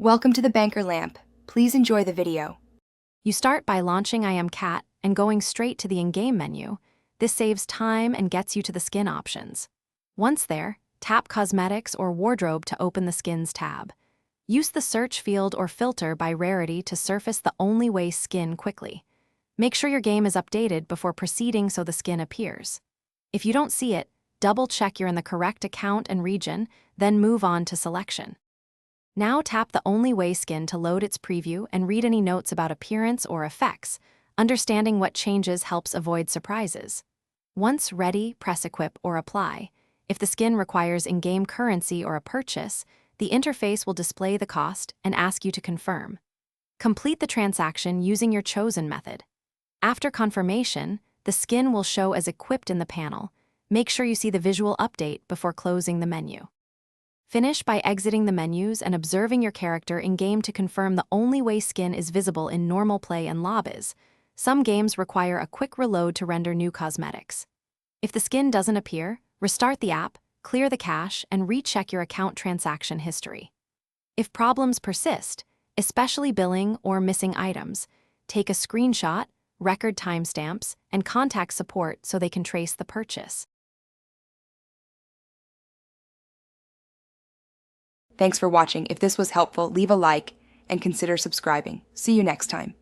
Welcome to the banker lamp. Please enjoy the video. You start by launching I Am Cat and going straight to the in-game menu. This saves time and gets you to the skin options. Once there, tap Cosmetics or Wardrobe to open the Skins tab. Use the search field or filter by rarity to surface the only way skin quickly. Make sure your game is updated before proceeding so the skin appears. If you don't see it, double-check you're in the correct account and region, then move on to selection. Now tap the Only Way skin to load its preview and read any notes about appearance or effects. Understanding what changes helps avoid surprises. Once ready, press Equip or Apply. If the skin requires in-game currency or a purchase, the interface will display the cost and ask you to confirm. Complete the transaction using your chosen method. After confirmation, the skin will show as equipped in the panel. Make sure you see the visual update before closing the menu. Finish by exiting the menus and observing your character in-game to confirm the Only Way skin is visible in normal play and lobbies. Some games require a quick reload to render new cosmetics. If the skin doesn't appear, restart the app, clear the cache, and recheck your account transaction history. If problems persist, especially billing or missing items, take a screenshot, record timestamps, and contact support so they can trace the purchase. Thanks for watching. If this was helpful, leave a like and consider subscribing. See you next time.